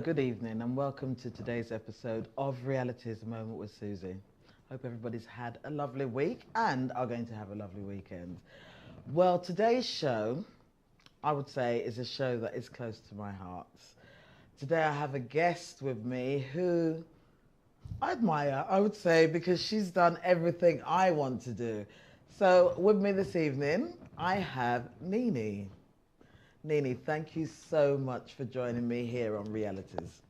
good evening and welcome to today's episode of Reality's Moment with Susie. Hope everybody's had a lovely week and are going to have a lovely weekend. Well, today's show, I would say, is a show that is close to my heart. Today I have a guest with me who I admire, I would say, because she's done everything I want to do. So with me this evening, I have Nini. Nini, thank you so much for joining me here on Realities.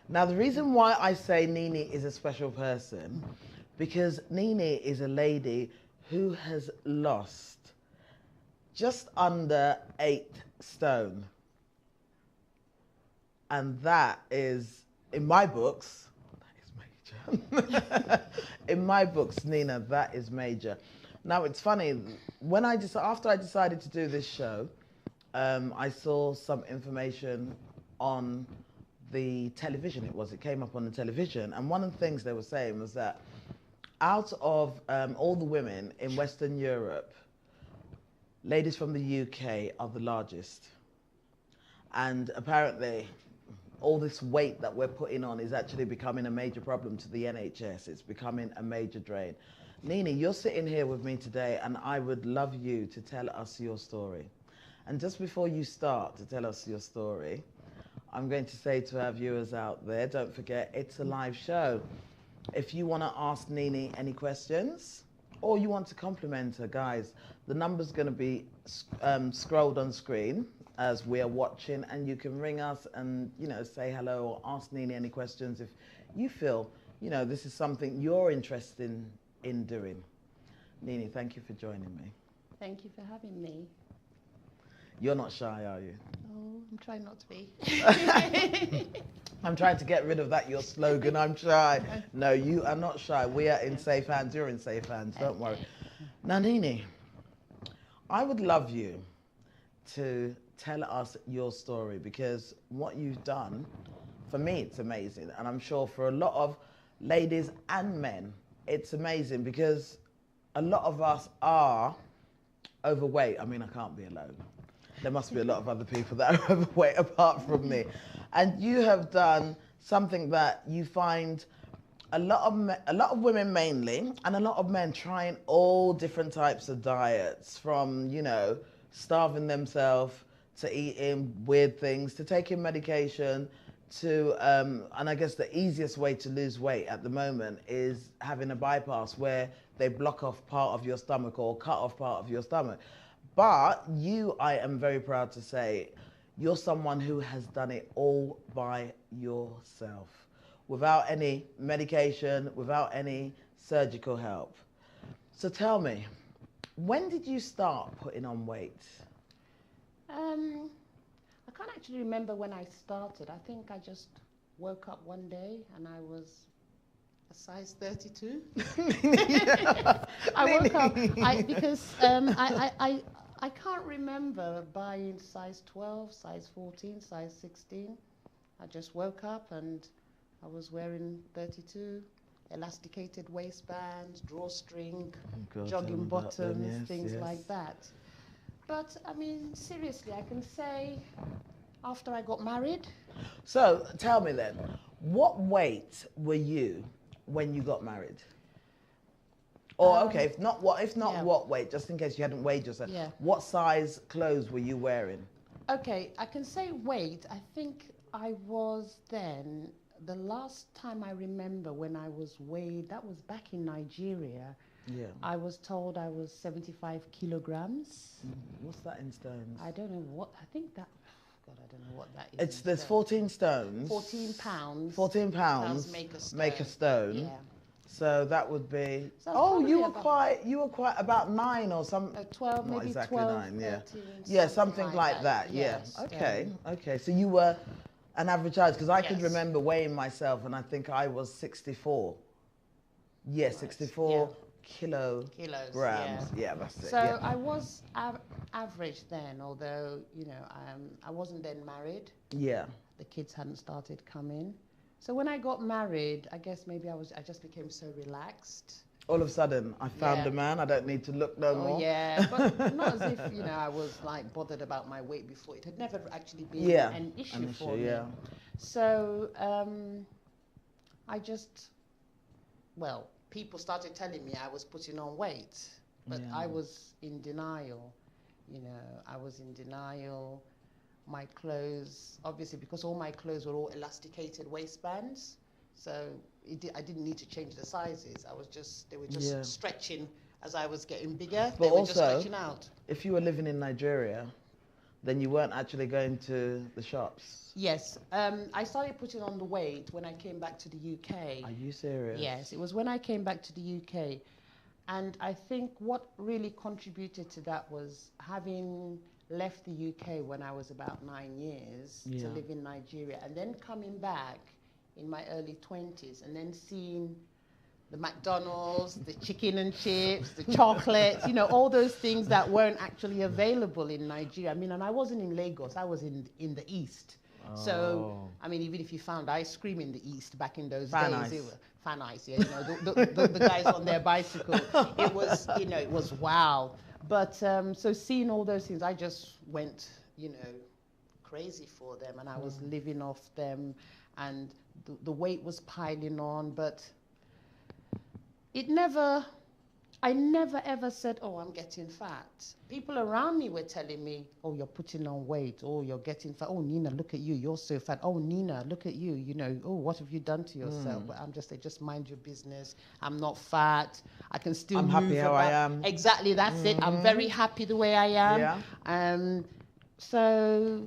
Now, the reason why I say Nini is a special person, because Nini is a lady who has lost just under 8 stone. And that is, in my books, that is major. In my books, Nina, that is major. Now, it's funny, after I decided to do this show, I saw some information on the television. It came up on the television. And one of the things they were saying was that out of all the women in Western Europe, ladies from the UK are the largest. And apparently, all this weight that we're putting on is actually becoming a major problem to the NHS. It's becoming a major drain. Nini, you're sitting here with me today, and I would love you to tell us your story. And just before you start to tell us your story, I'm going to say to our viewers out there, don't forget, it's a live show. If you want to ask Nini any questions, or you want to compliment her, guys, the number's going to be scrolled on screen as we are watching, and you can ring us and, say hello or ask Nini any questions if you feel, this is something you're interested in doing. Nini, thank you for joining me. Thank you for having me. You're not shy, are you? Oh, I'm trying not to be. I'm trying to get rid of that, your slogan, I'm shy. No, you are not shy. We are in safe hands. You're in safe hands. Don't worry. Now, Nini, I would love you to tell us your story, because what you've done, for me, it's amazing. And I'm sure for a lot of ladies and men, it's amazing, because a lot of us are overweight. I mean, I can't be alone. There must be a lot of other people that are overweight apart from me. And you have done something that you find a lot of women mainly, and a lot of men trying all different types of diets, from, starving themselves to eating weird things, to taking medication, to, and I guess the easiest way to lose weight at the moment is having a bypass where they block off part of your stomach or cut off part of your stomach. But you, I am very proud to say, you're someone who has done it all by yourself, without any medication, without any surgical help. So tell me, when did you start putting on weight? I can't actually remember when I started. I think I just woke up one day and I was a size 32. I woke up because I can't remember buying size 12, size 14, size 16. I just woke up and I was wearing 32, elasticated waistbands, drawstring, jogging bottoms, things like that. But, I mean, seriously, I can say after I got married. So, tell me then, what weight were you when you got married? Or, okay, if not what weight, just in case you hadn't weighed yourself, what size clothes were you wearing? Okay, I can say weight. I think I was then, the last time I remember when I was weighed, that was back in Nigeria. Yeah. I was told I was 75 kilograms. What's that in stones? I don't know what, I think that, God, I don't know what that is. There's 14 stones. 14 pounds. 14 pounds make a stone. Yeah. So that would be, you were quite about 9 or something. 12, not maybe exactly 12, 9, yeah. 13, Yeah, something like that, yes. Okay, okay. So you were an average size, because I could remember weighing myself and I think I was 64. Yeah, right. 64 kilograms. Yeah, that's it. So I was average then, although, I wasn't then married. Yeah. The kids hadn't started coming. So when I got married, I guess maybe I just became so relaxed. All of a sudden, I found Yeah. a man. I don't need to look no Oh more. yeah, but not as if I was like bothered about my weight before. It had never actually been Yeah, an issue an for issue, me. yeah. So I just, well, people started telling me I was putting on weight, but Yeah. I was in denial. I was in denial. My clothes, obviously, because all my clothes were all elasticated waistbands, so I didn't need to change the sizes. They were just Yeah. stretching as I was getting bigger. But They were just also, stretching out. if you were living in Nigeria, then you weren't actually going to the shops. Yes, I started putting on the weight when I came back to the UK. Are you serious? Yes, it was when I came back to the UK. And I think what really contributed to that was having left the UK when I was about 9 years to Yeah. live in Nigeria, and then coming back in my early 20s and then seeing the McDonald's, the chicken and chips, the chocolates, all those things that weren't actually available in Nigeria. I mean, and I wasn't in Lagos, I was in the East. So, Oh. I mean, even if you found ice cream in the East back in those Fan days, ice. it was fan ice, yeah, the guys on their bicycle, it was wow. But so seeing all those things, I just went, crazy for them, and I was living off them, and the weight was piling on, but I never ever said, oh, I'm getting fat. People around me were telling me, oh, you're putting on weight. Oh, you're getting fat. Oh, Nina, look at you. You're so fat. Oh, Nina, look at you. Oh, what have you done to yourself? But I'm just saying, just mind your business. I'm not fat. I can still I'm move happy how I about. am. Exactly, that's it. I'm very happy the way I am. Yeah. So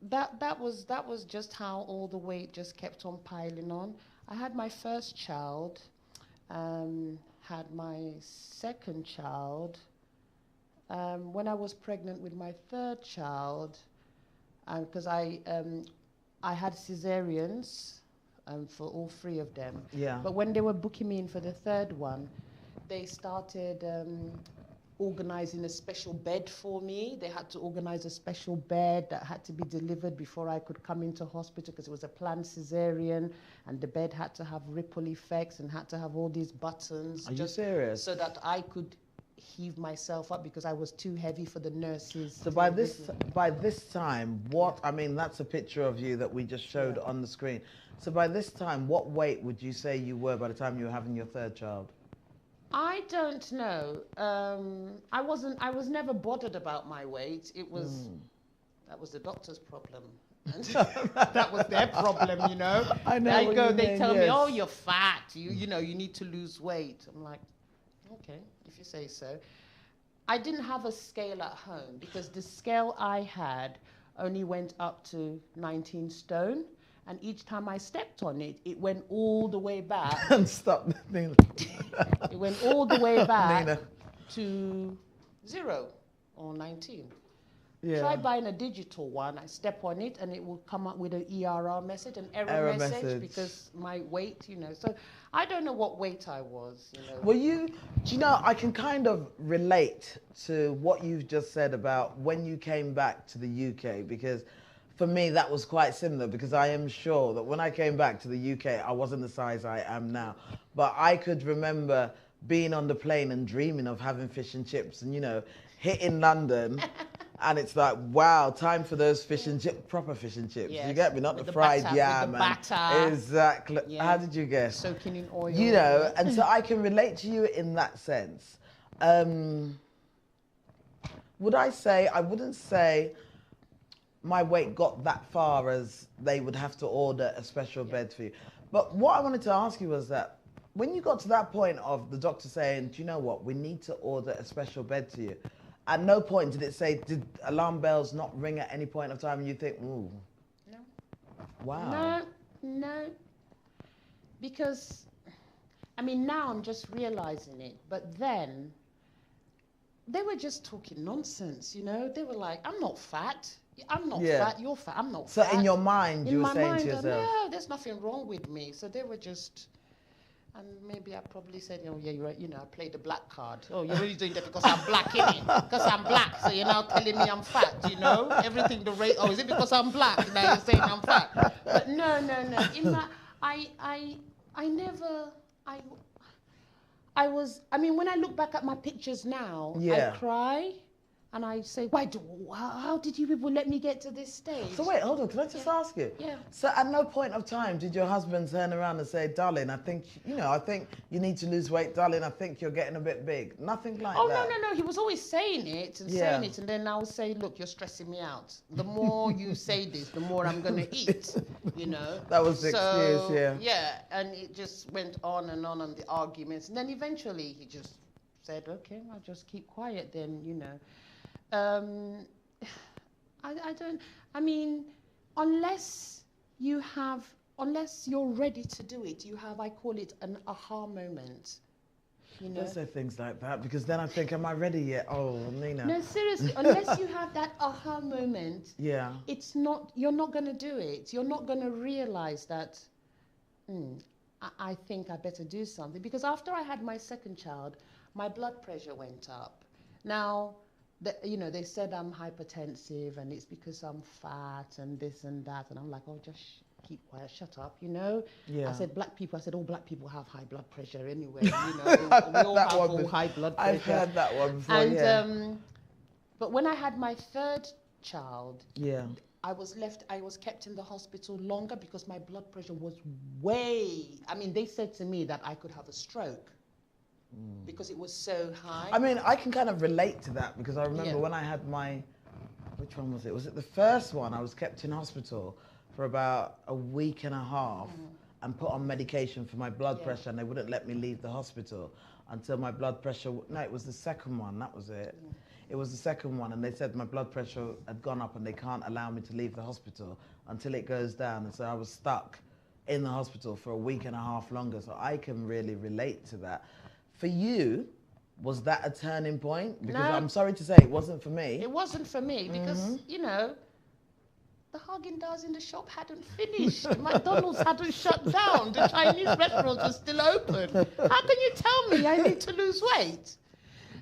that was just how all the weight just kept on piling on. I had my first child. Had my second child. When I was pregnant with my third child, because I had cesareans for all three of them. Yeah. But when they were booking me in for the third one, they started organizing a special bed for me. They had to organize a special bed that had to be delivered before I could come into hospital, because it was a planned cesarean, and the bed had to have ripple effects and had to have all these buttons. Are you serious? So that I could heave myself up, because I was too heavy for the nurses. So by this time, that's a picture of you that we just showed on the screen. So by this time, what weight would you say you were by the time you were having your third child? I don't know. I was never bothered about my weight. That was the doctor's problem. And that was their problem, I know. They tell me, yes. oh, you're fat. You need to lose weight. I'm like, okay, if you say so. I didn't have a scale at home, because the scale I had only went up to 19 stone. And each time I stepped on it, it went all the way back. And stop. Nina. It went all the way back Nina. to 0 or 19. Yeah. Try buying a digital one. I step on it and it will come up with an ERR message, an error message, because my weight, So I don't know what weight I was, Well, do you know, I can kind of relate to what you've just said about when you came back to the UK, because for me, that was quite similar, because I am sure that when I came back to the UK, I wasn't the size I am now. But I could remember being on the plane and dreaming of having fish and chips and, hitting London. And it's like, wow, time for those fish and chips, proper fish and chips. Yes, You get me? Not with the the fried batter, yam. with the batter. Exactly. Yeah. How did you guess? Soaking in oil. And so I can relate to you in that sense. I wouldn't say my weight got that far as they would have to order a special bed for you. But what I wanted to ask you was that when you got to that point of the doctor saying, do you know what, we need to order a special bed for you, at no point did it say, did alarm bells not ring at any point of time and you think, ooh. No. Wow. No. Because, now I'm just realizing it. But then, they were just talking nonsense, They were like, I'm not fat. I'm not fat. You're fat. I'm not fat. So in your mind, you were saying to yourself, no, there's nothing wrong with me. So they were just... And maybe I probably said, oh, yeah, you're right, I played the black card. Oh, you're really doing that because I'm black, innit? Because I'm black, so you're now telling me I'm fat, Everything oh, is it because I'm black? Now you're saying I'm fat. But no. In my, I mean, when I look back at my pictures now, Yeah. I cry and I say, how did you people let me get to this stage? So wait, hold on, can I just ask you? Yeah. So at no point of time did your husband turn around and say, darling, I think, I think you need to lose weight, darling, I think you're getting a bit big. Nothing like Oh, that. no. He was always saying it and saying it. And then I would say, look, you're stressing me out. The more you say this, the more I'm going to eat, That was the excuse, yeah. Yeah, and it just went on and the arguments. And then eventually he just said, okay, I'll just keep quiet then, I mean, unless you're ready to do it, I call it an aha moment. Don't say things like that, because then I think, am I ready yet? Oh, Nina. No, seriously, unless you have that aha moment, yeah, you're not going to do it. You're not going to realize that, I think I better do something. Because after I had my second child, my blood pressure went up. Now, they said I'm hypertensive and it's because I'm fat and this and that. And I'm like, oh, just keep quiet, shut up, Yeah. I said, all black people have high blood pressure anyway, we all have all high blood pressure. I've heard that one before, and, but when I had my third child, yeah, I was kept in the hospital longer because my blood pressure was they said to me that I could have a stroke. Because it was so high. I mean, I can kind of relate to that, because I remember when I had which one was it? Was it the first one? I was kept in hospital for about a week and a half and put on medication for my blood pressure, and they wouldn't let me leave the hospital until my blood pressure, no, it was the second one, that was it. It was the second one, and they said my blood pressure had gone up and they can't allow me to leave the hospital until it goes down. And so I was stuck in the hospital for a week and a half longer. So I can really relate to that. For you, was that a turning point? Because No. I'm sorry to say, it wasn't for me. It wasn't for me because, the Haagen-Dazs in the shop hadn't finished. McDonald's hadn't shut down. The Chinese restaurants were still open. How can you tell me I need to lose weight?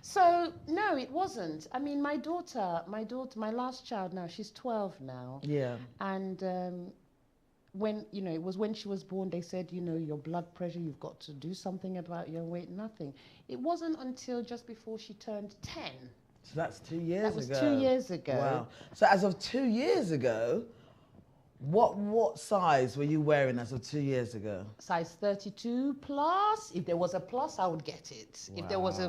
So, no, it wasn't. I mean, my last child now, she's 12 now. Yeah. And it was when she was born, they said, your blood pressure, you've got to do something about your weight, nothing. It wasn't until just before she turned 10. So that's 2 years ago. That was 2 years ago. Wow. So as of 2 years ago, what size were you wearing as of 2 years ago? Size 32 plus. If there was a plus, I would get it. Wow. If there was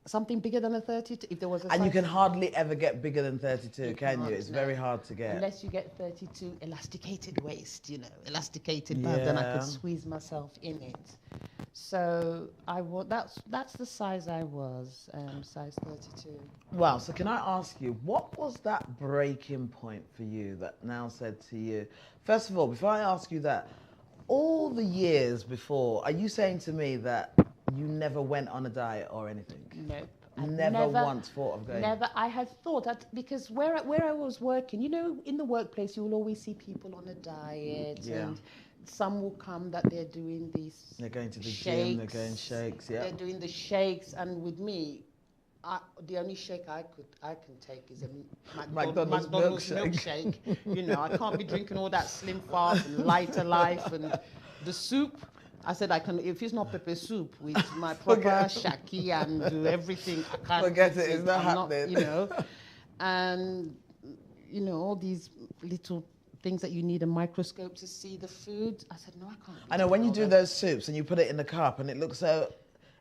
something bigger than a 32, if there was a And you size, can hardly ever get bigger than 32, can you? It's very hard to get. unless you get 32 elasticated waist, elasticated band, then I could squeeze myself in it. So that's the size I was, size 32. Wow. So can I ask you, what was that breaking point for you that now said to you, first of all, before I ask you that, all the years before, are you saying to me that you never went on a diet or anything? Nope. Never once thought of going? Never. I had thought that because where I was working, in the workplace, you will always see people on a diet, and some will come that they're doing these. They're going to the shakes, gym. They're going shakes. Yeah. They're doing the shakes, and with me, the only shake I can take is a McDonald's milkshake. I can't be drinking all that Slim Fast and Lighter Life and the soup. I said I can, if it's not pepper soup with my proper shaki and do everything, I can't. Forget it, it's not happening. And all these little things that you need a microscope to see the food. I said no, I can't. I know when you do those soups and you put it in the cup and it looks so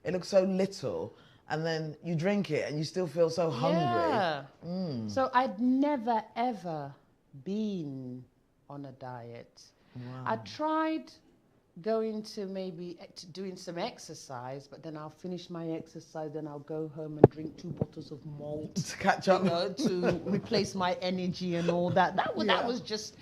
little, and then you drink it and you still feel so hungry. Yeah. So I'd never ever been on a diet. Wow. I tried going to maybe doing some exercise, but then I'll finish my exercise, then I'll go home and drink 2 bottles of malt to catch up, to replace my energy and all that. That was just,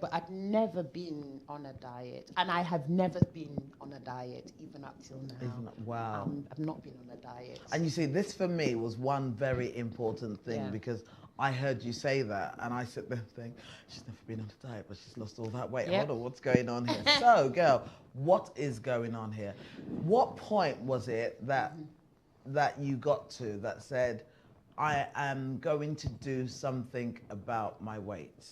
but I'd never been on a diet, and I have never been on a diet even up till now. Wow. I've not been on a diet. And you see, this for me was one very important thing because I heard you say that, and I sit there and think, she's never been on a diet, but she's lost all that weight. Hold on, what's going on here? So, girl, what is going on here? What point was it that you got to that said, I am going to do something about my weight?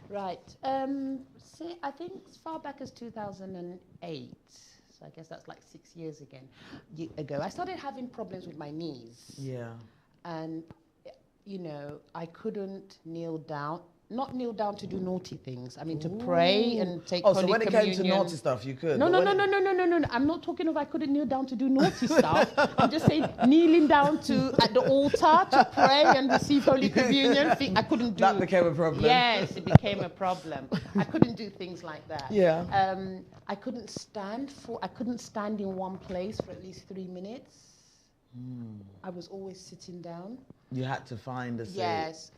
Right. I think as far back as 2008. So I guess that's like 6 years ago. I started having problems with my knees. Yeah. And, you know, I couldn't kneel down. Not kneel down to do naughty things. I mean, to pray and take Holy so when Communion. it came to naughty stuff, you could? No. I'm not talking of I couldn't kneel down to do naughty stuff. I'm just saying kneeling down at the altar to pray and receive Holy Communion. I couldn't do. That became a problem. Yes, it became a problem. I couldn't do things like that. Yeah. I couldn't stand in one place for at least 3 minutes. I was always sitting down. You had to find a seat. Yes.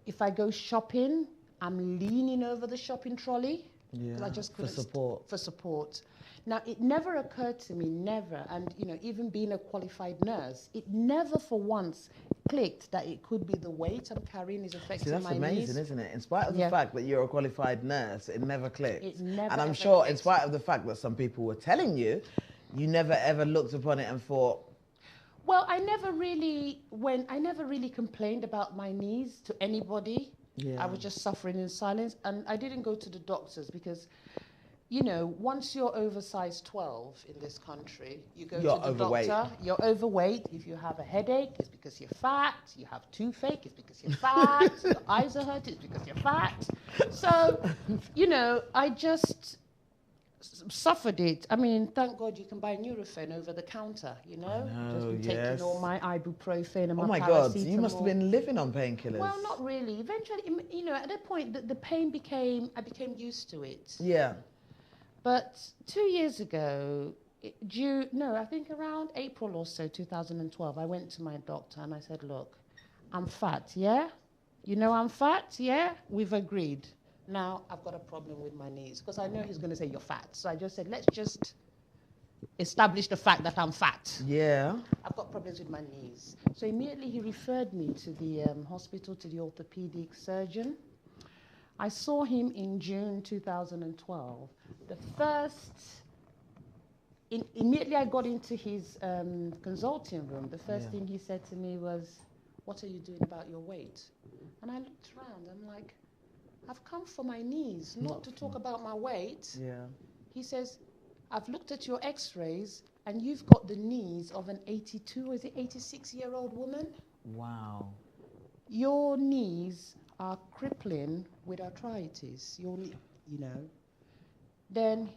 If I go shopping, I'm leaning over the shopping trolley. Yeah. I just couldn't For support. Now, it never occurred to me, never, and you know, even being a qualified nurse, it never for once clicked that it could be the weight I'm carrying is affecting my knees. That's amazing, isn't it? In spite of the fact that you're a qualified nurse, it never clicked. It never. And I'm sure, in spite of the fact that some people were telling you, you never ever looked upon it and thought. Well, I never really complained about my knees to anybody. Yeah. I was just suffering in silence, and I didn't go to the doctors because, you know, once you're over size 12 in this country, you go to the doctor, you're overweight. If you have a headache, it's because you're fat. You have toothache, it's because you're fat. Your eyes are hurt, it's because you're fat. So, you know, I just suffered it. I mean, thank God you can buy Nurofen over the counter, you know? Just been taking all my ibuprofen and my paracetamol. Oh my God, you must have been living on painkillers. Well, not really. Eventually, you know, at that point, the pain I became used to it. Yeah. But 2 years ago, I think around April or so, 2012, I went to my doctor and I said, look, I'm fat, yeah? You know I'm fat, yeah? We've agreed. Now I've got a problem with my knees because I know he's going to say you're fat. So I just said, let's just establish the fact that I'm fat. Yeah. I've got problems with my knees. So immediately he referred me to the hospital, to the orthopedic surgeon. I saw him in June 2012. Immediately I got into his consulting room. The first thing he said to me was, what are you doing about your weight? And I looked around, I'm like, I've come for my knees, not to talk about my weight. Yeah. He says, I've looked at your x-rays and you've got the knees of an 86-year-old woman. Wow. Your knees are crippling with arthritis, you know. Then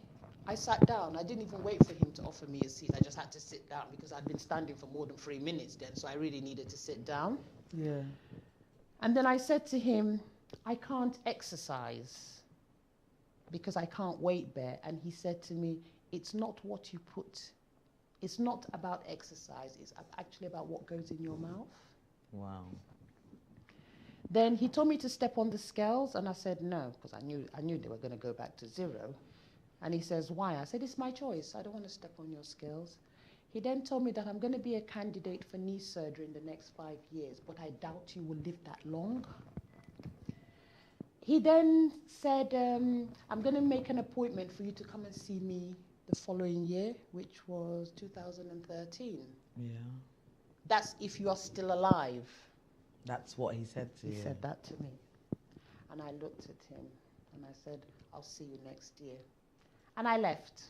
I sat down. I didn't even wait for him to offer me a seat. I just had to sit down because I'd been standing for more than 3 minutes then, so I really needed to sit down. Yeah. And then I said to him, I can't exercise because I can't weight bear. And he said to me, it's not what you put. It's not about exercise. It's actually about what goes in your mouth. Wow. Then he told me to step on the scales, and I said no, because I knew they were going to go back to 0. And he says, why? I said, it's my choice. I don't want to step on your scales. He then told me that I'm going to be a candidate for knee surgery in the next 5 years, but I doubt you will live that long. He then said, I'm going to make an appointment for you to come and see me the following year, which was 2013. Yeah. That's if you are still alive. That's what he said to you. He said that to me. And I looked at him and I said, I'll see you next year. And I left.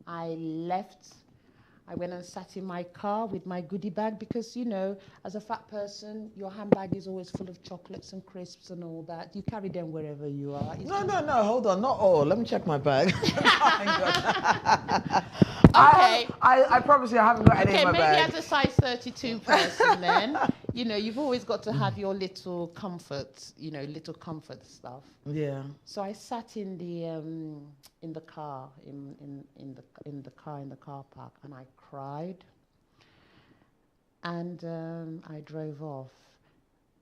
I went and sat in my car with my goodie bag because, you know, as a fat person, your handbag is always full of chocolates and crisps and all that. You carry them wherever you are. No, hold on, not all. Let me check my bag. Okay. I promise you I haven't got any in my bag. Okay, maybe as a size 32 person then, you know, you've always got to have your little comfort, you know, little comfort stuff. Yeah. So I sat in the car, in the car park, and I cried. And I drove off.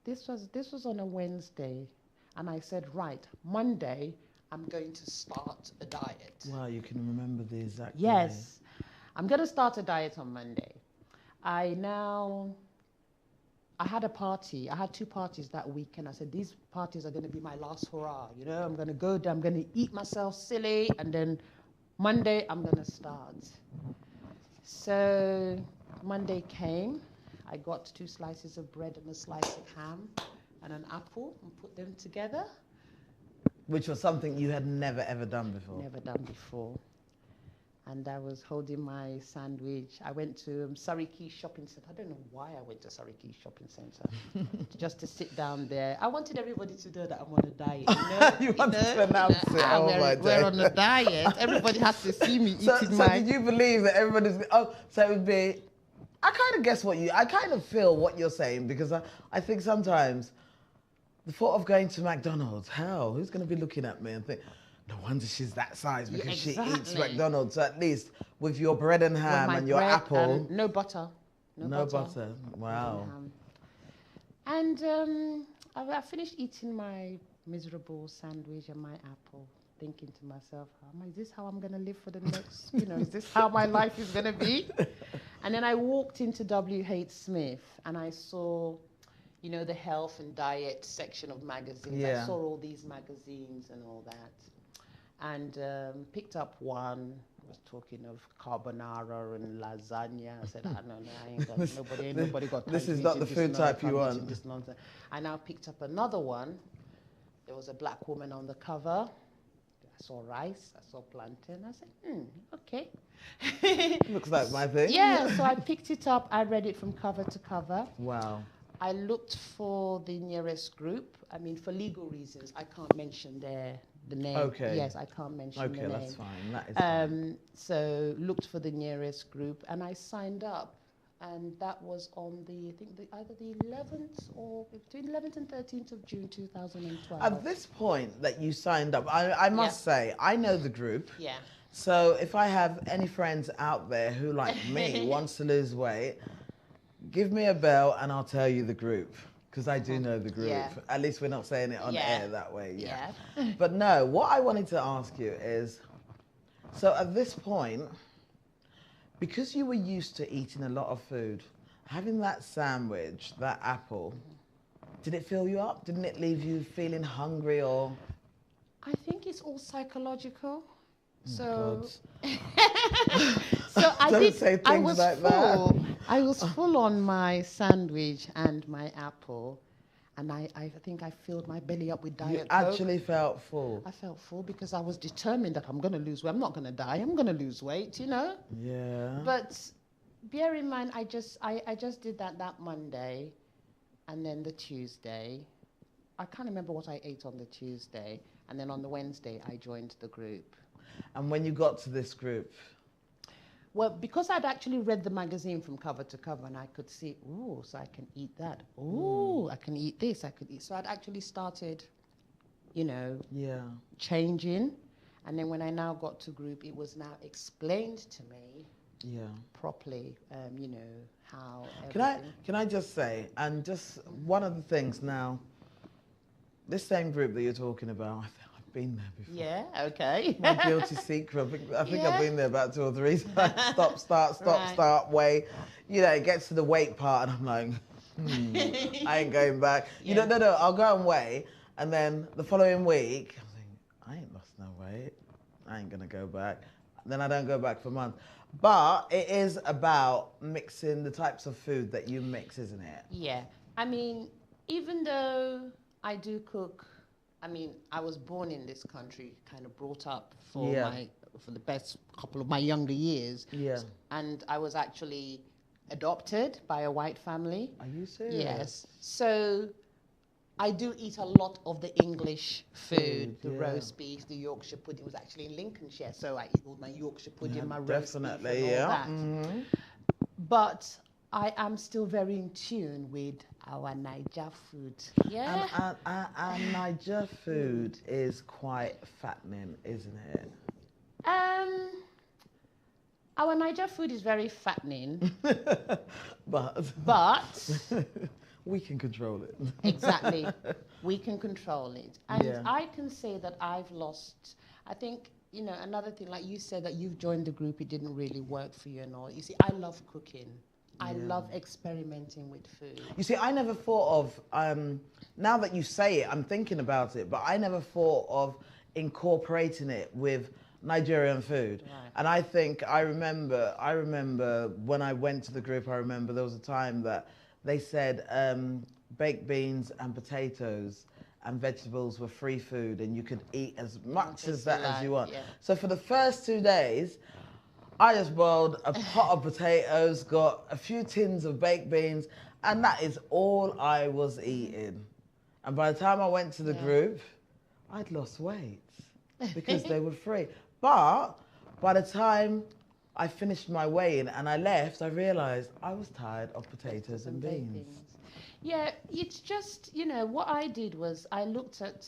This was on a Wednesday, and I said, right, Monday I'm going to start a diet. Wow, you can remember the exact day. Yes, I'm going to start a diet on Monday. I had a party. I had 2 parties that weekend. I said, these parties are going to be my last hurrah. You know, I'm going to go there, I'm going to eat myself silly, and then Monday I'm going to start. So Monday came. I got 2 slices of bread and a slice of ham and an apple and put them together. Which was something you had never, ever done before? Never done before. and I was holding my sandwich. I went to Surrey Quay Shopping Centre. I don't know why I went to Surrey Quay Shopping Centre, just to sit down there. I wanted everybody to know that I'm on a diet. You wanted to announce it. Oh my we're day. on a diet. Everybody has to see me So eating my. did you believe that everybody's? Oh, so it would be. I kind of guess I kind of feel what you're saying, because I think sometimes the thought of going to McDonald's, hell, who's going to be looking at me and think, no wonder she's that size, because she eats McDonald's. So at least with your bread and ham and your apple. No butter. No butter. Wow. And I finished eating my miserable sandwich and my apple, thinking to myself, is this how I'm going to live for the next, is this how my life is going to be? And then I walked into W.H. Smith and I saw, the health and diet section of magazines. Yeah. I saw all these magazines and all that. And picked up one. I was talking of carbonara and lasagna. I said, no, ain't nobody got time. This is not the food type you want. This nonsense. I now picked up another one. There was a black woman on the cover. I saw rice, I saw plantain. I said, okay. Looks like my thing. Yeah, so I picked it up. I read it from cover to cover. Wow. I looked for the nearest group. I mean, for legal reasons, I can't mention the name. Okay. Yes, I can't mention the name. Okay, that's fine. That is fine. So looked for the nearest group and I signed up. And that was on either the 11th or between 11th and 13th of June 2012. At this point that you signed up, I must say, I know the group. Yeah. So if I have any friends out there who, like me, wants to lose weight, give me a bell and I'll tell you the group. Because I do know the group. Yeah. At least we're not saying it on air that way. Yeah. But no, what I wanted to ask you is, so at this point, because you were used to eating a lot of food, having that sandwich, that apple, did it fill you up? Didn't it leave you feeling hungry or? I think it's all psychological. So I Don't did. say things I was like full. that. I was full on my sandwich and my apple, and I think I filled my belly up with Diet You Coke. actually felt full. I felt full because I was determined that I'm going to lose weight. I'm not going to die. I'm going to lose weight. Yeah. But bear in mind, I just did that Monday, and then the Tuesday. I can't remember what I ate on the Tuesday, and then on the Wednesday I joined the group. And when you got to this group? Well, because I'd actually read the magazine from cover to cover and I could see, so I can eat that. I can eat this, I could eat. So I'd actually started, changing. And then when I now got to group, it was now explained to me properly, how Can I just say, and just one of the things now, this same group that you're talking about, I've been there before. Yeah, okay. My guilty secret. I think I've been there about 2 or 3 times. Stop, start, Right. start, weigh. It gets to the weight part and I'm like, I ain't going back. Yeah. No, I'll go and weigh. And then the following week, I'm thinking, I ain't lost no weight. I ain't going to go back. Then I don't go back for months. But it is about mixing the types of food that you mix, isn't it? Yeah. I mean, even though I do cook, I was born in this country, kind of brought up for the best couple of my younger years. Yeah. And I was actually adopted by a white family. Are you serious? Yes. So I do eat a lot of the English food, the roast beef, the Yorkshire pudding. It was actually in Lincolnshire, so I eat all my Yorkshire pudding, my roast beef and all that. Mm-hmm. But I am still very in tune with our Niger food. Yeah. And Niger food is quite fattening, isn't it? Our Niger food is very fattening. But we can control it. Exactly. We can control it. And Yeah. I can say that I've lost, I think, another thing, like you said that you've joined the group, it didn't really work for you and all. You see, I love cooking. I love experimenting with food. You see, I never thought of, now that you say it, I'm thinking about it, but I never thought of incorporating it with Nigerian food. Right. And I think, I remember when I went to the group, I remember there was a time that they said baked beans and potatoes and vegetables were free food and you could eat as much as that as you want. Yeah. So for the first 2 days, I just boiled a pot of potatoes, got a few tins of baked beans, and that is all I was eating. And by the time I went to the group, I'd lost weight because they were free. But by the time I finished my weigh-in and I left, I realized I was tired of potatoes and beans. Yeah, it's just, you know, what I did was I looked at,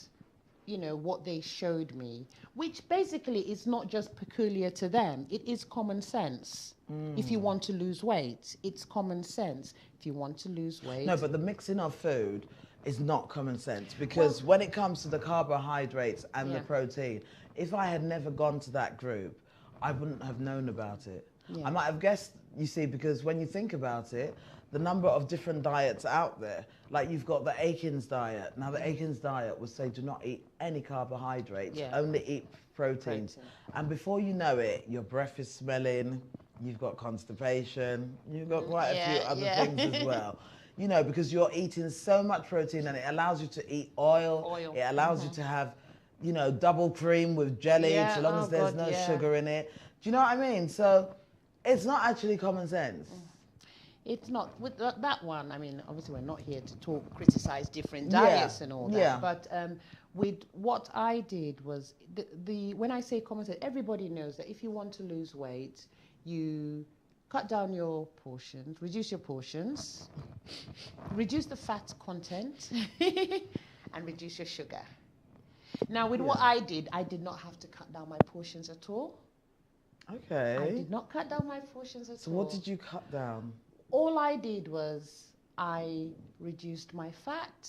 you know, what they showed me, which basically is not just peculiar to them. It is common sense. If you want to lose weight, it's common sense. If you want to lose weight. No, but the mixing of food is not common sense because when it comes to the carbohydrates and the protein, if I had never gone to that group, I wouldn't have known about it. Yeah. I might have guessed, you see, because when you think about it, the number of different diets out there, like you've got the Atkins diet. Now the Atkins diet would say do not eat any carbohydrates, only eat proteins. And before you know it, your breath is smelling, you've got constipation, you've got quite a few other things as well. You know, because you're eating so much protein and it allows you to eat oil. It allows you to have, you know, double cream with jelly, so long as there's no sugar in it. Do you know what I mean? So it's not actually common sense. It's not. With that one, I mean, obviously we're not here to criticize different diets and all that. But with what I did was, when I say common sense, everybody knows that if you want to lose weight, you cut down your portions, reduce your portions, reduce the fat content, and reduce your sugar. Now, with what I did not have to cut down my portions at all. Okay. I did not cut down my portions at all. So what did you cut down? All I did was I reduced my fat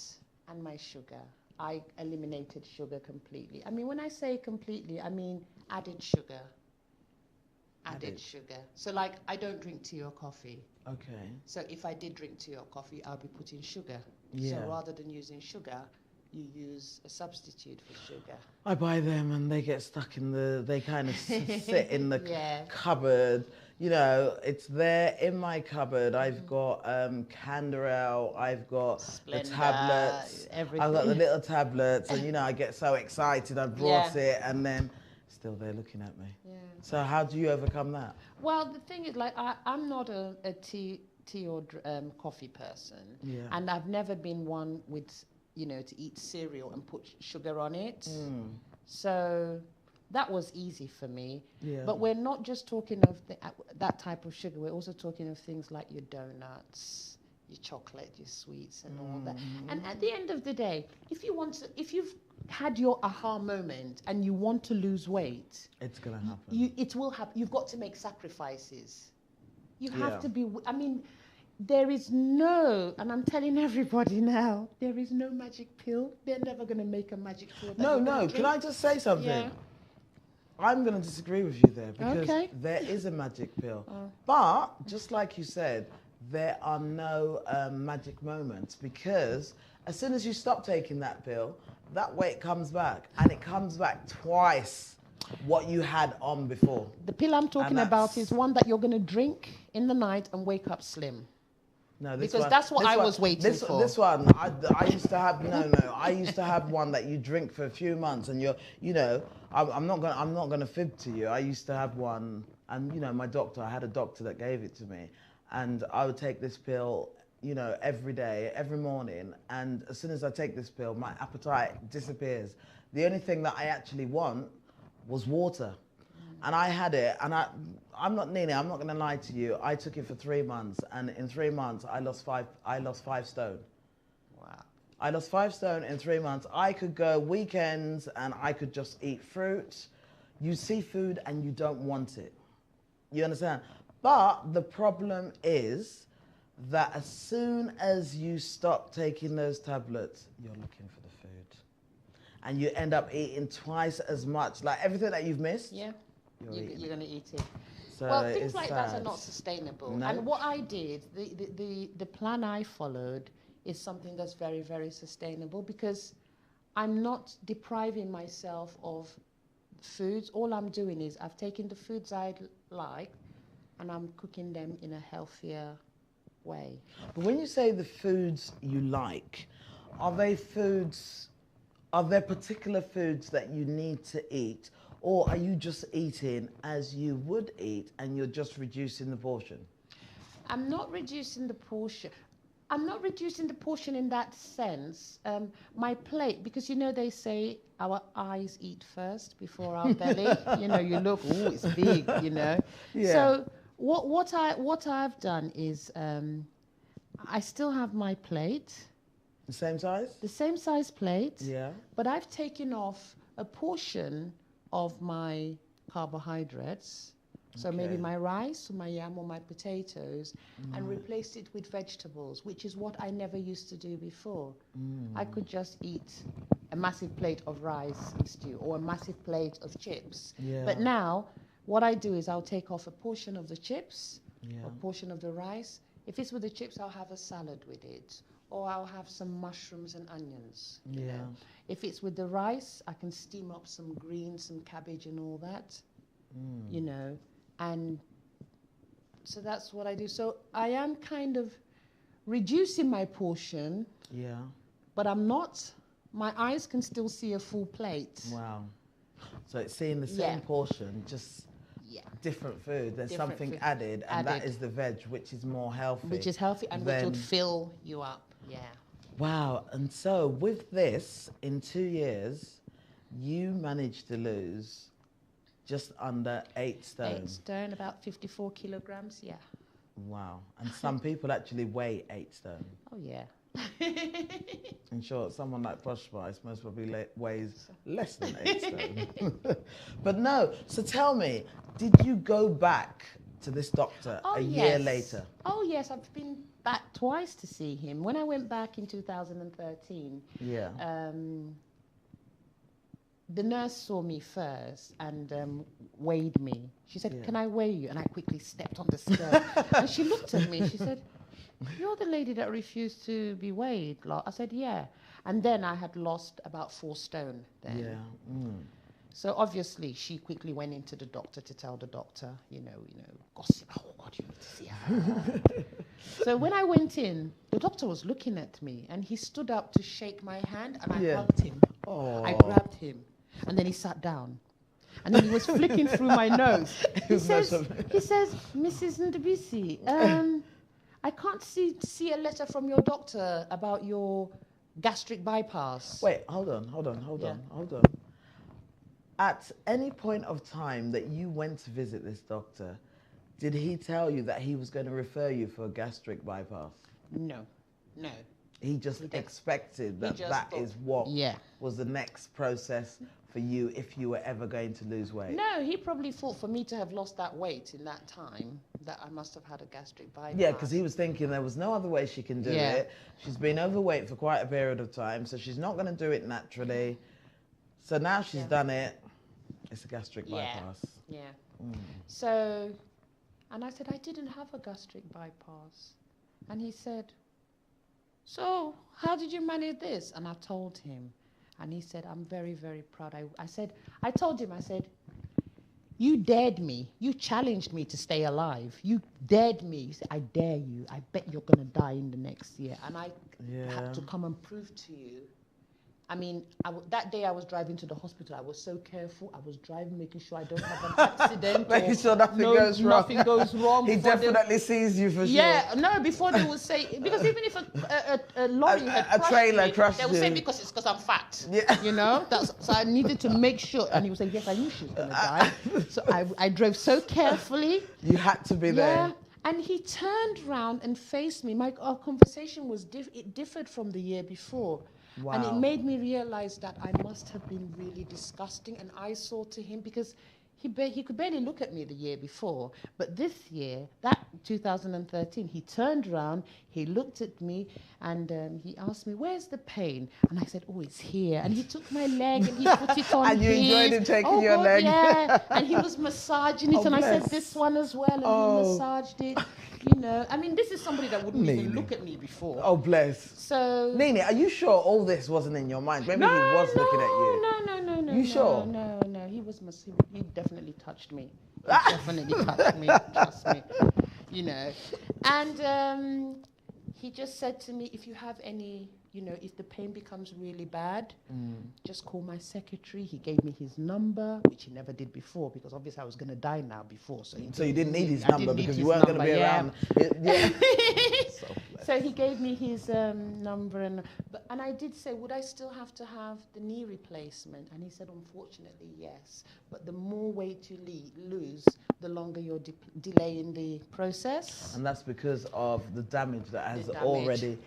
and my sugar. I eliminated sugar completely. I mean, when I say completely, I mean added sugar. Added sugar. So like, I don't drink tea or coffee. Okay. So if I did drink tea or coffee, I'll be putting sugar. Yeah. So rather than using sugar, you use a substitute for sugar. I buy them and they get stuck in they kind of sit in the cupboard. You know, it's there in my cupboard. I've got Canderel, I've got Splenda, the tablets, everything. I've got the little tablets, and you know, I get so excited. I brought it, and then still they're looking at me. Yeah. So how do you overcome that? Well, the thing is, like, I'm not a tea or coffee person, and I've never been one with, you know, to eat cereal and put sugar on it. So that was easy for me. Yeah. But we're not just talking of that type of sugar. We're also talking of things like your donuts, your chocolate, your sweets, and all that. And at the end of the day, if you've had your aha moment and you want to lose weight, it's gonna happen. It will happen. You've got to make sacrifices. You have to be. I mean, there is no, and I'm telling everybody now, there is no magic pill. They're never going to make a magic pill. No. Can I just say something? Yeah. I'm going to disagree with you there because there is a magic pill. But just like you said, there are no magic moments because as soon as you stop taking that pill, that weight comes back, and it comes back twice what you had on before. The pill I'm talking about is one that you're going to drink in the night and wake up slim. No, because that's what I was waiting for. This one, I used to have I used to have one that you drink for a few months, and you know, I'm not gonna fib to you. I used to have one, and you know, I had a doctor that gave it to me, and I would take this pill, you know, every day, every morning, and as soon as I take this pill, my appetite disappears. The only thing that I actually want was water. And I had it, and I'm not Nina, I'm not going to lie to you. I took it for 3 months, and in 3 months, I lost 5 stone. Wow. I lost 5 stone in 3 months. I could go weekends, and I could just eat fruit. You see food, and you don't want it. You understand? But the problem is that as soon as you stop taking those tablets, you're looking for the food. And you end up eating twice as much. Like everything that you've missed. Yeah. You're going to eat it. So well, things like that are not sustainable. No. And what I did, the plan I followed is something that's very, very sustainable because I'm not depriving myself of foods. All I'm doing is I've taken the foods I like and I'm cooking them in a healthier way. But when you say the foods you like, are there particular foods that you need to eat? or are you just eating as you would eat and you're just reducing the portion? I'm not reducing the portion. I'm not reducing the portion in that sense. My plate, because you know they say our eyes eat first before our belly. You know, you look, ooh, it's big. You know. Yeah. So what I've done is I still have my plate, The same size? the same size plate. Yeah. But I've taken off a portion of my carbohydrates. So maybe Okay. my rice, or my yam, or my potatoes, and replaced it with vegetables, which is what I never used to do before. I could just eat a massive plate of rice and stew, or a massive plate of chips. Yeah. But now, what I do is I'll take off a portion of the chips, Yeah. a portion of the rice. If it's with the chips, I'll have a salad with it, or I'll have some mushrooms and onions. You Yeah. know. If it's with the rice, I can steam up some greens, some cabbage, and all that. You know. And so that's what I do. So I am kind of reducing my portion, Yeah. but I'm not. My eyes can still see a full plate. Wow. So it's seeing the same Yeah. portion, just Yeah. different food. There's Different something food added, and that added. is the veg, which is more healthy. Which is healthy and which Then- would fill you up. Yeah. Wow. And so with this, in 2 years, you managed to lose just under 8 stone. 8 stone, about 54 kilograms. Yeah. Wow. And some people actually weigh 8 stone. Oh, yeah. In short, someone like Posh Spice most probably weighs less than 8 stone. But no, so tell me, did you go back to this doctor a year later? Oh, yes. I've been back twice to see him. When I went back in 2013, Yeah. the nurse saw me first and weighed me. She said, Yeah. "Can I weigh you?" And I quickly stepped on the scale. And she looked at me. She said, "You're the lady that refused to be weighed." I said, "Yeah." And then I had lost about 4 stone then. Yeah. So obviously she quickly went into the doctor to tell the doctor, gossip. Oh, God, you need to see her. So when I went in, the doctor was looking at me and he stood up to shake my hand and I Yeah. hugged him. Oh. I grabbed him and then he sat down. And then he was flicking through my nose. He says, "Mrs. Ndubisi, I can't see a letter from your doctor about your gastric bypass." Wait, hold on. Yeah. At any point of time that you went to visit this doctor, did he tell you that he was going to refer you for a gastric bypass? No. He just expected that just that thought- is what Yeah. was the next process for you if you were ever going to lose weight. No, he probably thought for me to have lost that weight in that time that I must have had a gastric bypass. Yeah, because he was thinking there was no other way she can do Yeah. it. She's been overweight for quite a period of time, so she's not going to do it naturally. So now she's done it. It's a gastric bypass. Yeah. So, and I said, "I didn't have a gastric bypass." And he said, "So, how did you manage this?" And I told him. And he said, "I'm very, very proud." I told him, "You dared me. You challenged me to stay alive. You dared me." He said, "I dare you. I bet you're going to die in the next year. And I had to come and prove to you." I mean, that day I was driving to the hospital. I was so careful. I was driving, making sure I don't have an accident. Making sure nothing goes wrong. Nothing goes wrong. He before definitely sees you for sure. Yeah, no, before they would say, because even if a lorry had a trailer me, crushed they would say you. because it's because I'm fat. Yeah. You know? So I needed to make sure. And he would say, "Yes, I knew she was going to die." So I drove so carefully. You had to be there. Yeah. And he turned round and faced me. Our conversation was it differed from the year before. Wow. And it made me realize that I must have been really disgusting an eyesore to him because he could barely look at me the year before. But this year, that 2013, he turned around, he looked at me, and he asked me, "Where's the pain?" And I said, "Oh, it's here." And he took my leg and he put it on And you enjoyed him taking your God, leg? Yeah. And he was massaging it, Oh, and I said, bless. "This one as well," and he massaged it. I mean, this is somebody that wouldn't even Nene. look at me before. Oh, bless. So Nene, are you sure all this wasn't in your mind? Maybe he was looking at you. No. You sure? No. He definitely touched me. He definitely touched me. Trust me. And he just said to me, if you have any, if the pain becomes really bad, just call my secretary. He gave me his number, which he never did before, because obviously I was going to die now before. So you didn't need his number because you weren't going to be around. Yeah. So he gave me his number, and I did say, would I still have to have the knee replacement? And he said, unfortunately, yes. But the more weight you lose, the longer you're delaying the process. And that's because of the damage that has already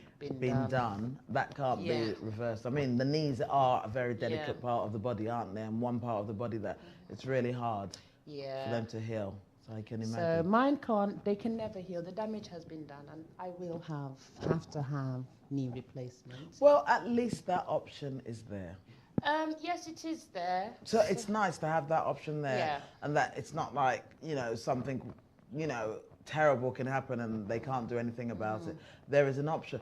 been done. That can't be reversed. I mean, the knees are a very delicate part of the body, aren't they? And one part of the body that it's really hard for them to heal. So I can imagine. So mine they can never heal. The damage has been done, and I will have to have knee replacements. Well, at least that option is there. Yes, it is there. So it's nice to have that option there, and that it's not like, something, terrible can happen and they can't do anything about it. There is an option.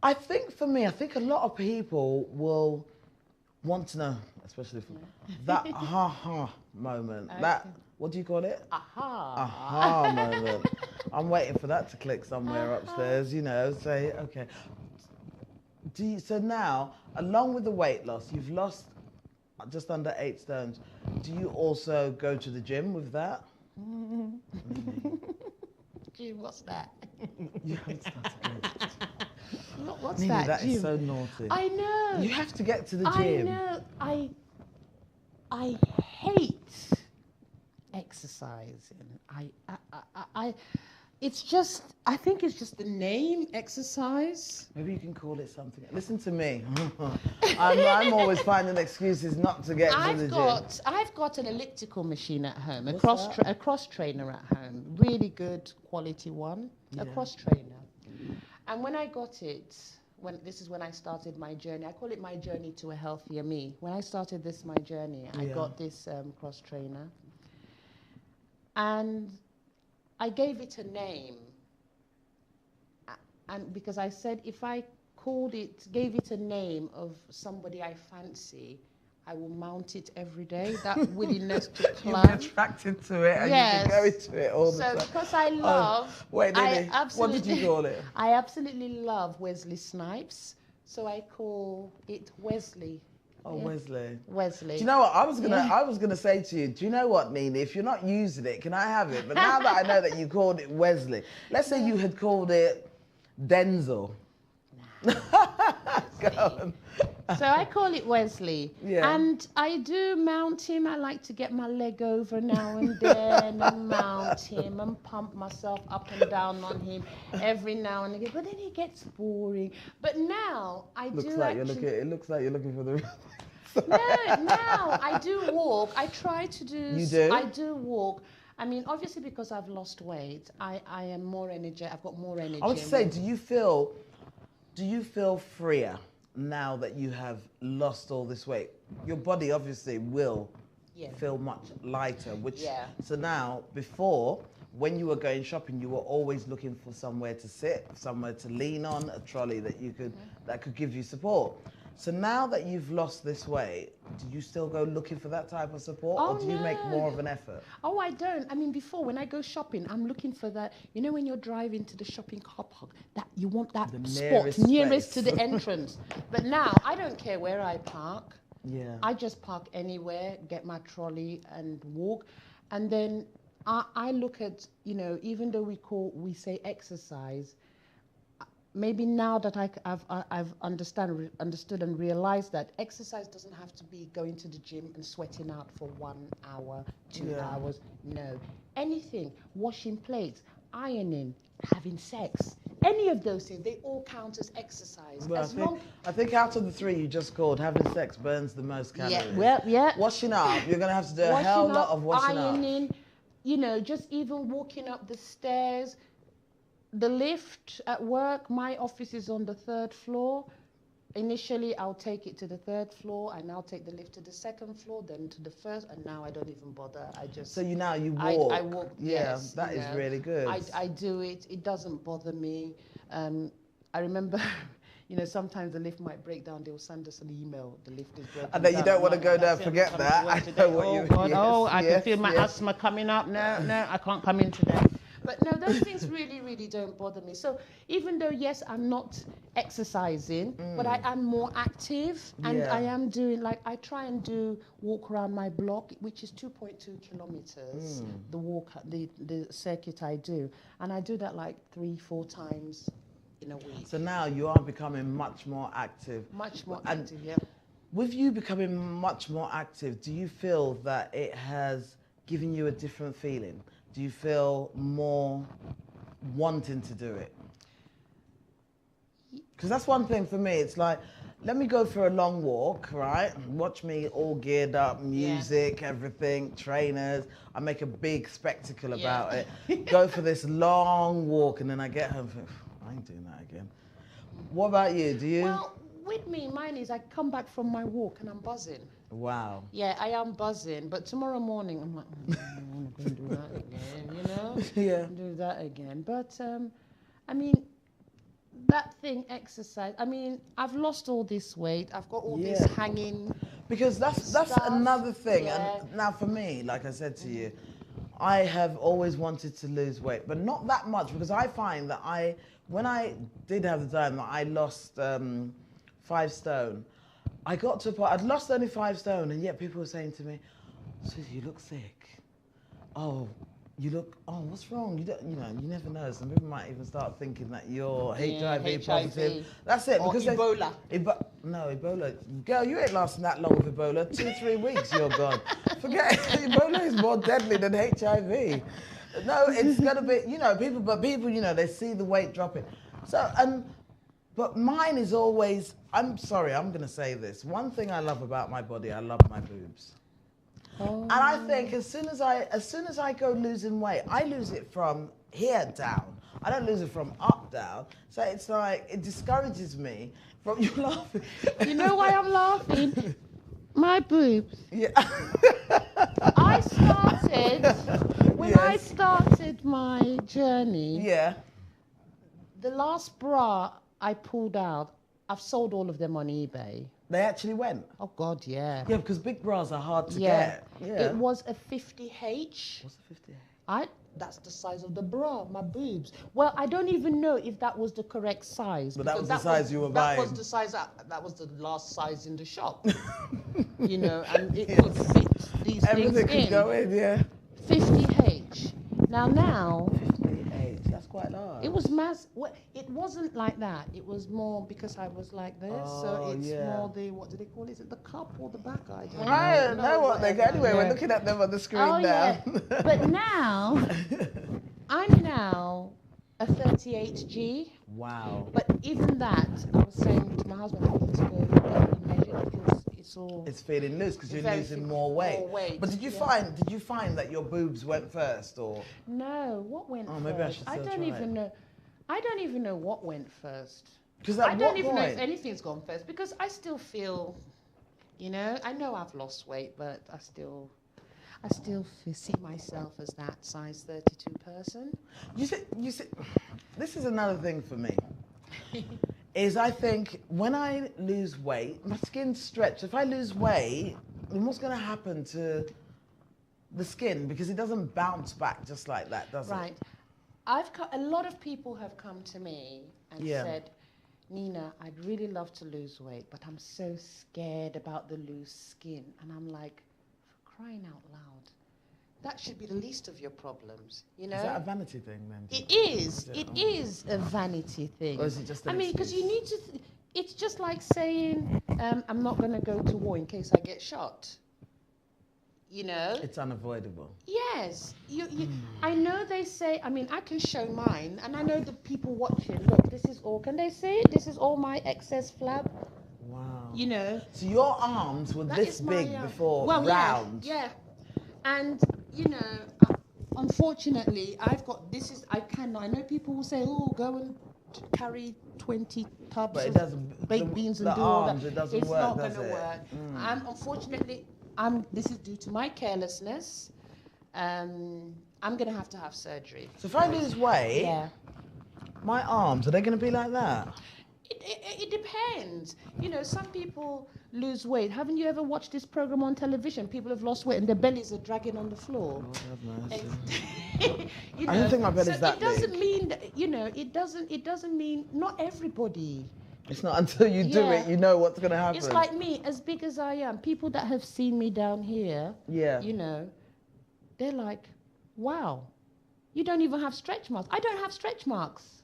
I think for me, a lot of people will want to know, especially for that aha moment, that, what do you call it? Aha moment. I'm waiting for that to click somewhere upstairs, say, okay. So now, along with the weight loss, you've lost just under 8 stones. Do you also go to the gym with that? Gym, what's that? You haven't started going. What's Nina, that? that Gym? is so naughty. I know. You have to get to the gym. I know. I hate exercising. It's just, I think it's just the name, exercise. Maybe you can call it something. Listen to me. I'm always finding excuses not to get to the gym. I've got an elliptical machine at home, a cross trainer at home, really good quality one, a cross trainer. And when I got it, this is when I started my journey. I call it my journey to a healthier me. When I started my journey, I got this cross trainer. And I gave it a name, and because I said if I gave it a name of somebody I fancy, I will mount it every day. That willingness to climb. You're attracted to it, and you can go into it all the time. So because I love, wait, Lily, what did you call it? I absolutely love Wesley Snipes, so I call it Wesley. Oh, Wesley. Wesley. Do you know what? I was gonna say to you, do you know what, Nina? If you're not using it, can I have it? But now that I know that you called it Wesley, let's say you had called it Denzel. Go on. So I call it Wesley. Yeah. And I do mount him. I like to get my leg over now and then and mount him and pump myself up and down on him every now and again. But then it gets boring. But now I It looks like you're looking for the... No, now I do walk. I try to do... You do? I do walk. I mean, obviously because I've lost weight, I am more energetic. I've got more energy. I would say, do you feel freer now that you have lost all this weight? Your body obviously will feel much lighter, so now, before, when you were going shopping, you were always looking for somewhere to sit, somewhere to lean on, a trolley that that could give you support. So now that you've lost this weight, do you still go looking for that type of support, or do you make more of an effort? Oh, I don't. I mean, before, when I go shopping, I'm looking for that, when you're driving to the shopping car park, that you want that spot nearest to the entrance. But now, I don't care where I park. Yeah. I just park anywhere, get my trolley and walk. And then I look at, even though we say exercise, maybe now that I've understood and realized that exercise doesn't have to be going to the gym and sweating out for 1 hour, 2 hours. No, anything, washing plates, ironing, having sex, any of those things, they all count as exercise. Well, I think out of the 3 you just called, having sex burns the most calories. Yeah. Washing up, you're going to have to do a hell lot of washing up. Ironing, just even walking up the stairs. The lift at work, my office is on the 3rd floor. Initially, I'll take it to the 3rd floor, and I'll take the lift to the 2nd floor, then to the 1st, and now I don't even bother. I just... So you walk? I walk, yes. Yeah, that is really good. I do it. It doesn't bother me. I remember... sometimes the lift might break down. They'll send us an email. The lift is broken. And then you don't want to go there. Forget that. I know what you mean. I can feel my asthma coming up. No, I can't come in today. But no, those things really, really don't bother me. So even though, yes, I'm not exercising, but I am more active, and Yeah. I am doing, like, I try and do walk around my block, which is 2.2 kilometers, the circuit I do. And I do that like 3-4 times in a week. So now you are becoming much more active. Much more And active, yeah. with you becoming much more active, do you feel that it has given you a different feeling? Do you feel more wanting to do it? Because that's one thing for me. It's like, let me go for a long walk, right? Watch me all geared up, music, everything, trainers. I make a big spectacle about it. Go for this long walk, and then I get home. I ain't doing that again. What about you? Do you? Well, with me, mine is I come back from my walk and I'm buzzing. Wow. Yeah, I am buzzing. But tomorrow morning, I'm like, I'm not going to do that again, you know? Yeah. Do that again. But, I mean, that thing, exercise, I mean, I've lost all this weight. I've got all this hanging. Because that's stuff. another thing. Yeah. And now for me, like I said to you, I have always wanted to lose weight, but not that much, because I find that when I did have the time that I lost 5 stone, I got to a point, I'd lost only 5 stone, and yet people were saying to me, Susie, you look sick. Oh, you look, oh, what's wrong? You don't, you know, you never know. Some people might even start thinking that you're HIV positive. That's it. Or because Ebola. No, Ebola. Girl, you ain't lasting that long with Ebola. 2-3 weeks, you're gone. Forget it. Ebola is more deadly than HIV. No, it's going to be, you know, people, you know, they see the weight dropping. So, but mine is always, I'm sorry, I'm going to say this. One thing I love about my body, I love my boobs. Oh. And I think as soon as I go losing weight, I lose it from here down. I don't lose it from up down. So it's like, it discourages me from you laughing. You know why I'm laughing? My boobs. Yeah. I started my journey. Yeah. The last bra I pulled out, I've sold all of them on eBay. They actually went. Oh God, yeah. Yeah, because big bras are hard to get. Yeah. It was a 50H. What's the 50? That's the size of the bra, my boobs. Well, I don't even know if that was the correct size. But that was the size you were buying. That was the size. That was the last size in the shop. You know, and it could fit these Everything things could go in, yeah. 50H. Now. 50H. That's quite large. It was it wasn't like that. It was more because I was like this. So it's more the, what do they call it? Is it the cup or the back? I don't know. I don't know what they go. Anyway, we're looking at them on the screen now. Yeah. But now, I'm now a 38G. Wow. But even that, I was saying to my husband, I need to go get it measured because it's feeling loose because you're losing more weight. But did you find that your boobs went first, or? No, what went first? Maybe I should still don't even know. I don't even know what went first. Because I don't even know if anything's gone first because I still feel, you know, I know I've lost weight, but I still see myself as that size 32 person. You see, this is another thing for me. Is I think when I lose weight, my skin stretches. If I lose weight, then what's going to happen to the skin? Because it doesn't bounce back just like that, does it? Right. A lot of people have come to me and said, Nina, I'd really love to lose weight, but I'm so scared about the loose skin. And I'm like, for crying out loud, that should be the least of your problems, you know? Is that a vanity thing then? It is. It is a vanity thing. Or is it just an because excuse? you need to... it's just like saying, I'm not going to go to war in case I get shot. You know? It's unavoidable. Yes. I know they say, I mean, I can show mine, and I know the people watching, look, this is all, can they see it? This is all my excess flab. Wow. You know? So your arms were this big before, round. Yeah. And, you know, unfortunately, I've got, I know people will say, oh, go and carry 20 tubs of baked beans and do all that. It doesn't it's work, not does going to work. Unfortunately, this is due to my carelessness. I'm going to have surgery. So if I lose weight, my arms, are they going to be like that? It depends. You know, some people lose weight. Haven't you ever watched this program on television? People have lost weight and their bellies are dragging on the floor. Lord have mercy. You I don't know, think my belly's so that it doesn't big. mean that, you know, it doesn't mean not everybody. It's not until you do Yeah. it you know what's going to happen. It's like me, as big as I am. People that have seen me down here, Yeah. you know, they're like, wow, you don't even have stretch marks. I don't have stretch marks.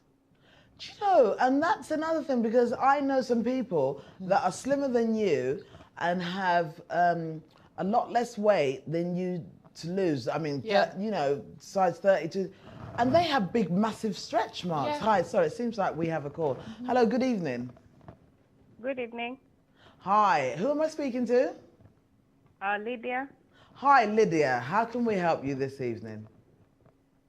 Do you know, and that's another thing, because I know some people that are slimmer than you and have a lot less weight than you to lose. I mean, Yeah. you know, size 32, and they have big, massive stretch marks. Yeah. Hi, sorry, it seems like we have a call. Hello, good evening. Good evening. Hi, who am I speaking to? Lydia. Hi, Lydia. How can we help you this evening?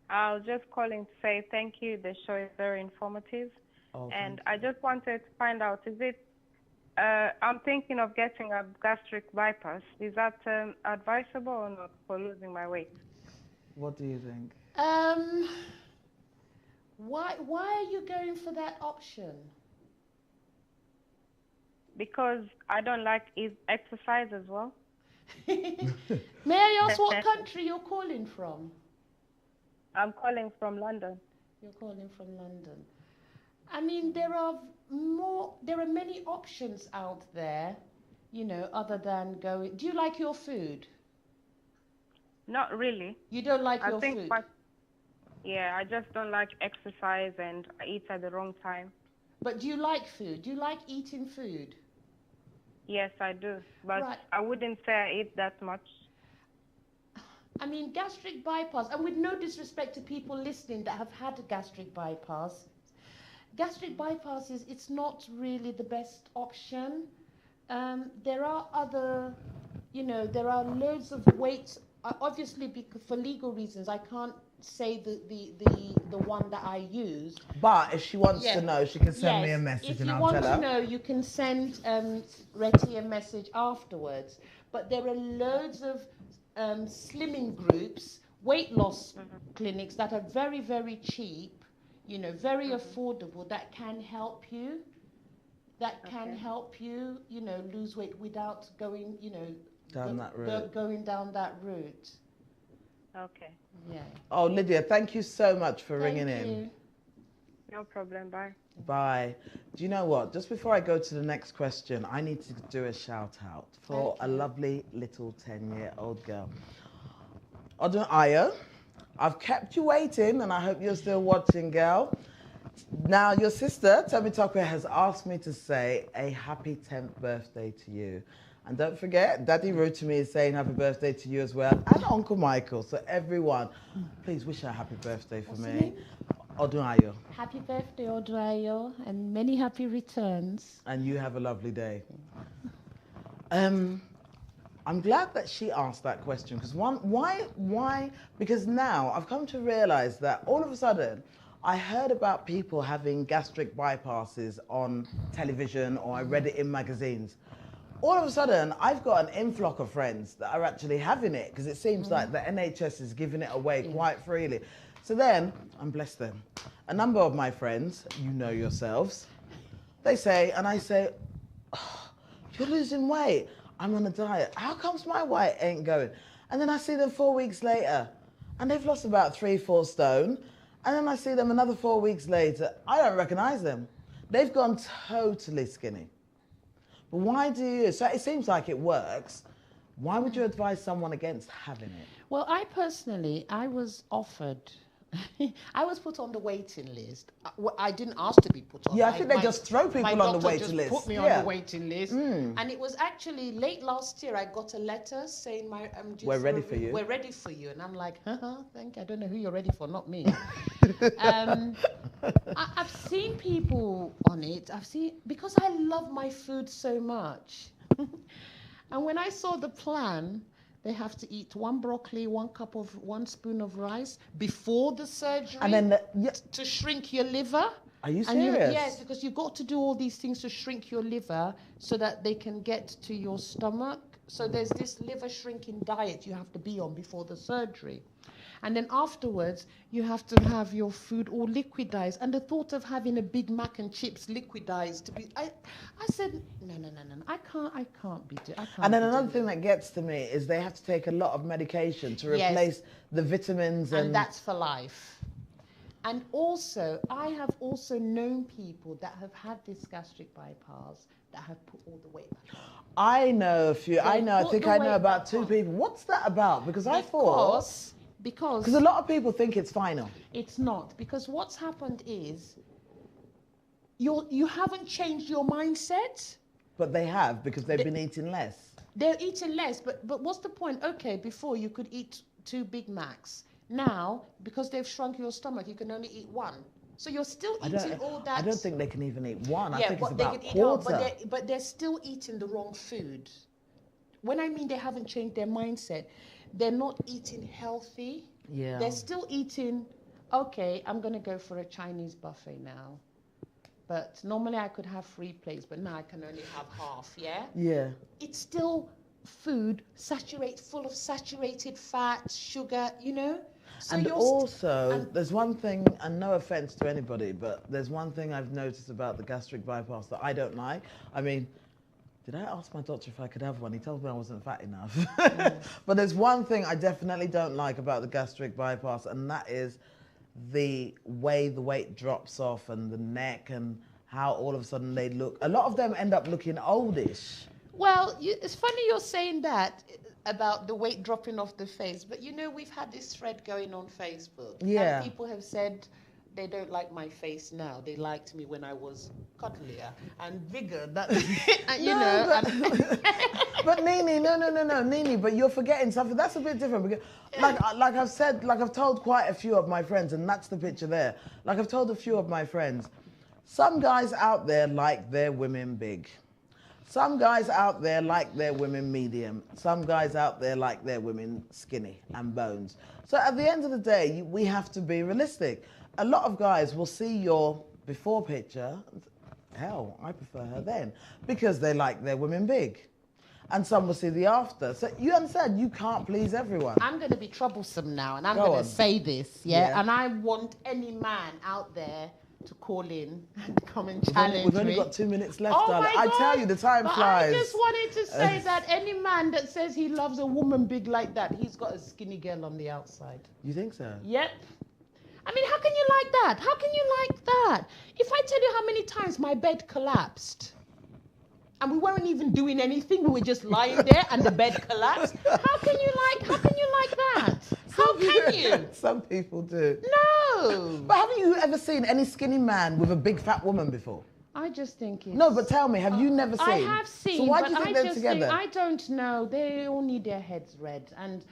I was just calling to say thank you. The show is very informative. Oh, And I just wanted to find out, is it, I'm thinking of getting a gastric bypass. Is that advisable or not for losing my weight? what do you think? Why are you going for that option? Because I don't like exercise as well. May I ask what country you're calling from? I'm calling from London. You're calling from London. I mean, there are many options out there, you know, other than going. Do you like your food? Not really. You don't like I your think food? yeah, I just don't like exercise and I eat at the wrong time. But do you like food? Do you like eating food? Yes, I do. But Right. I wouldn't say I eat that much. I mean, gastric bypass, and with no disrespect to people listening that have had a gastric bypass, it's not really the best option. There are other, you know, there are loads of weights. Obviously, because for legal reasons, I can't say the one that I use. But if she wants Yeah. to know, she can send me a Yes, message if and you I'll want tell her. to know, you can send Retty a message afterwards. But there are loads of slimming groups, weight loss clinics that are very, very cheap, you know, very affordable, that can help you. That can Okay. help you, you know, lose weight without going, you know, Down that route. going down that route. Okay. Yeah. Oh, Lydia, thank you so much for ringing Thank in. you. No problem. Bye. Bye. Do you know what? Just before I go to the next question, I need to do a shout out for a Okay. lovely little 10-year-old girl. Odun Ayo, I've kept you waiting and I hope you're still watching, girl. Now, your sister, Temi Tokwe, has asked me to say a happy 10th birthday to you. And don't forget, Daddy Rotimi is saying happy birthday to you as well, and Uncle Michael. So everyone, please wish her a happy birthday for What's her me. name? Odun Ayo. Happy birthday, Odrayo, and many happy returns. And you have a lovely day. I'm glad that she asked that question, because why? Because now I've come to realize that all of a sudden I heard about people having gastric bypasses on television, or I read it in magazines. All of a sudden, I've got an influx of friends that are actually having it, because it seems like the NHS is giving it away quite freely. So then, and bless them, a number of my friends, you know yourselves, they say, and I say, oh, you're losing weight. I'm on a diet. How comes my weight ain't going? And then I see them 4 weeks later, and they've lost about 3-4 stone. And then I see them another 4 weeks later. I don't recognize them. They've gone totally skinny. But why do you? So it seems like it works. Why would you advise someone against having it? Well, I personally, I was offered, I was put on the waiting list. I didn't ask to be put on. Yeah, I think they just throw people my on the doctor waiting just list. put me Yeah. on the waiting list. And it was actually late last year, I got a letter saying, We're ready for you. We're ready for you. And I'm like, thank you. I don't know who you're ready for, not me. I've seen people on it. Because I love my food so much. And when I saw the plan, they have to eat 1 broccoli, 1 spoon of rice before the surgery, And then, to shrink your liver. are you And serious? yes, because you've got to do all these things to shrink your liver so that they can get to your stomach. So there's this liver shrinking diet you have to be on before the surgery. And then afterwards, you have to have your food all liquidized. And the thought of having a Big Mac and chips liquidized I said, no, I can't be doing. And then another thing that gets to me is they have to take a lot of medication to replace the vitamins. And that's for life. And also, I have also known people that have had this gastric bypass that have put all the weight back on. I know a few. I think I know about 2 people. What's that about? Because I thought... Because a lot of people think it's final. It's not. Because what's happened is you haven't changed your mindset. But they have, because they've been eating less. They're eating less. But what's the point? Okay, before you could eat 2 Big Macs. Now, because they've shrunk your stomach, you can only eat 1. So you're still eating all that. I don't think they can even eat 1. I think it's they about can quarter. But they're still eating the wrong food. When I mean they haven't changed their mindset, they're not eating healthy. Yeah. They're still eating, okay, I'm going to go for a Chinese buffet now. But normally I could have 3 plates, but now I can only have half, yeah? Yeah. It's still food full of saturated fat, sugar, you know? So and also, there's one thing, and no offense to anybody, but there's one thing I've noticed about the gastric bypass that I don't like. I mean, did I ask my doctor if I could have one? He told me I wasn't fat enough. But there's one thing I definitely don't like about the gastric bypass, and that is the way the weight drops off and the neck and how all of a sudden they look. A lot of them end up looking oldish. Well, it's funny you're saying that about the weight dropping off the face, but you know, we've had this thread going on Facebook. Yeah. And people have said they don't like my face now. They liked me when I was cuddlier and bigger. But Nini, no, Nini, but you're forgetting something. That's a bit different. Because, like I've said, like I've told quite a few of my friends, and that's the picture there. Like I've told a few of my friends, some guys out there like their women big. Some guys out there like their women medium. Some guys out there like their women skinny and bones. So at the end of the day, we have to be realistic. A lot of guys will see your before picture. Hell, I prefer her then. Because they like their women big. And some will see the after. So you understand, you can't please everyone. I'm going to be troublesome now, and I'm going to say this, yeah? And I want any man out there to call in and come and challenge me. We've only got 2 minutes left, darling. My God. I tell you, the time flies. I just wanted to say that any man that says he loves a woman big like that, he's got a skinny girl on the outside. You think so? Yep. I mean, how can you like that? How can you like that? If I tell you how many times my bed collapsed, and we weren't even doing anything, we were just lying there and the bed collapsed. How can you like that? How can you? Some people do. No. But haven't you ever seen any skinny man with a big fat woman before? I just think it's... No, but tell me, have you never seen? I have seen, so why but do you think I they're together? I don't know. They all need their heads read. And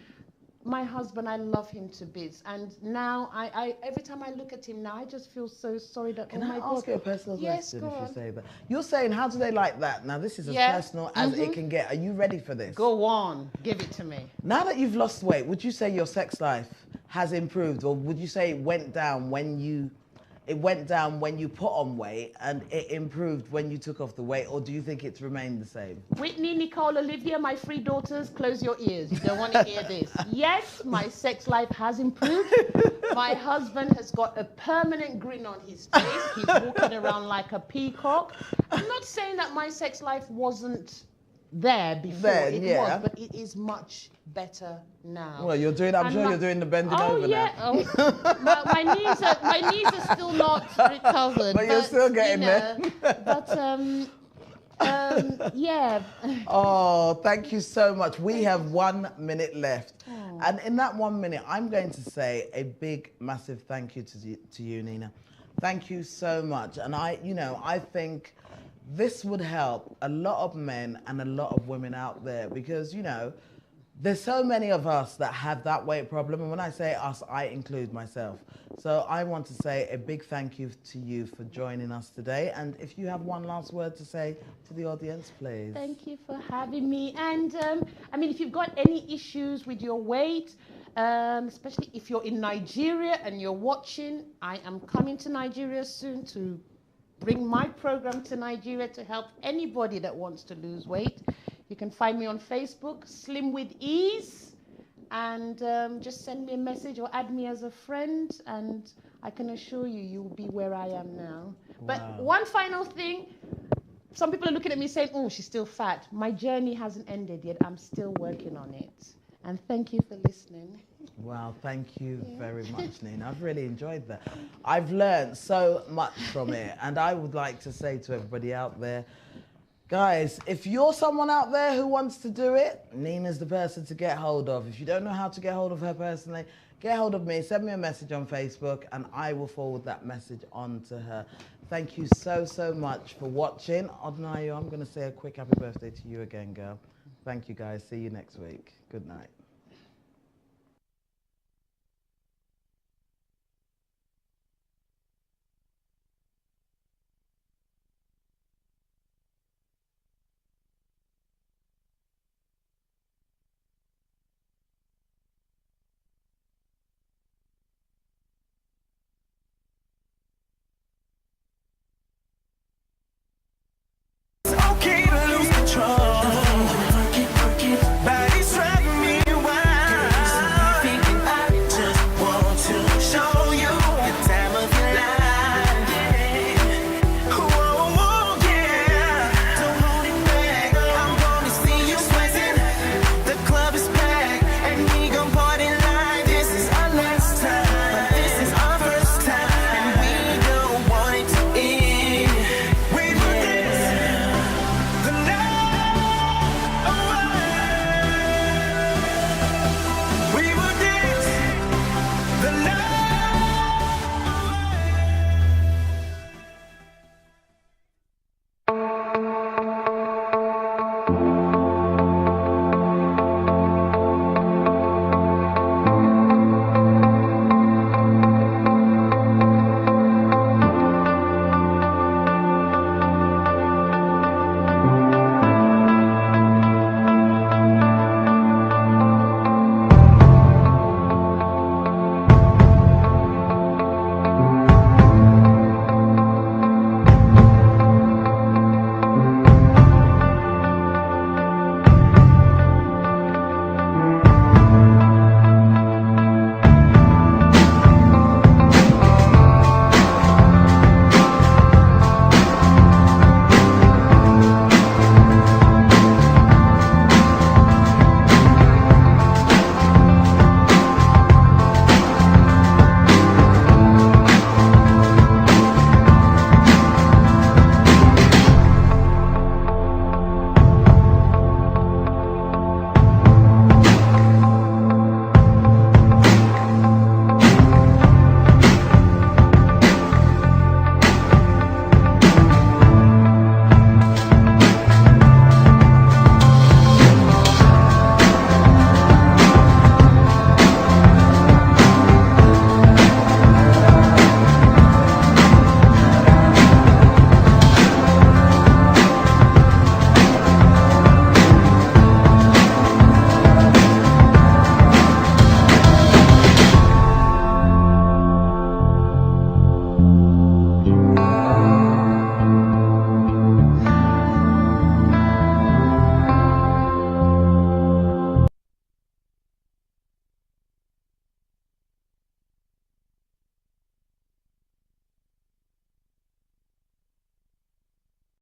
my husband, I love him to bits. And now, I every time I look at him now, I just feel so sorry that, Can oh my I God. ask you a personal Yes, question go if on. you say that? You're saying, how do they like that? Now, this is as personal as it can get. Are you ready for this? Go on. Give it to me. Now that you've lost weight, would you say your sex life has improved, or would you say it went down when you put on weight and it improved when you took off the weight, or do you think it's remained the same? Whitney, Nicole, Olivia, my 3 daughters, close your ears. You don't want to hear this. Yes, my sex life has improved. My husband has got a permanent grin on his face. He's walking around like a peacock. I'm not saying that my sex life wasn't there before. It was, but it is much better now. Well, you're doing. I'm sure you're doing the bending over now. Oh, my knees are still not recovered. But you're still getting there. But yeah. Oh, thank you so much. We have 1 minute left. Oh. And in that 1 minute, I'm going to say a big, massive thank you to you, Nina. Thank you so much. And I think this would help a lot of men and a lot of women out there because, there's so many of us that have that weight problem. And when I say us, I include myself. So I want to say a big thank you to you for joining us today. And if you have one last word to say to the audience, please. Thank you for having me. And if you've got any issues with your weight, especially if you're in Nigeria and you're watching, I am coming to Nigeria soon to bring my program to Nigeria to help anybody that wants to lose weight. You can find me on Facebook, Slim with Ease, And just send me a message or add me as a friend, and I can assure you, you'll be where I am now. But Wow. one final thing, some people are looking at me saying, oh, she's still fat. My journey hasn't ended yet. I'm still working on it. And thank you for listening. Wow, thank you very much, Nina. I've really enjoyed that. I've learned so much from it. And I would like to say to everybody out there, guys, if you're someone out there who wants to do it, Nina's the person to get hold of. If you don't know how to get hold of her personally, get hold of me, send me a message on Facebook, and I will forward that message on to her. Thank you so, so much for watching. Odnayo, I'm going to say a quick happy birthday to you again, girl. Thank you, guys. See you next week. Good night.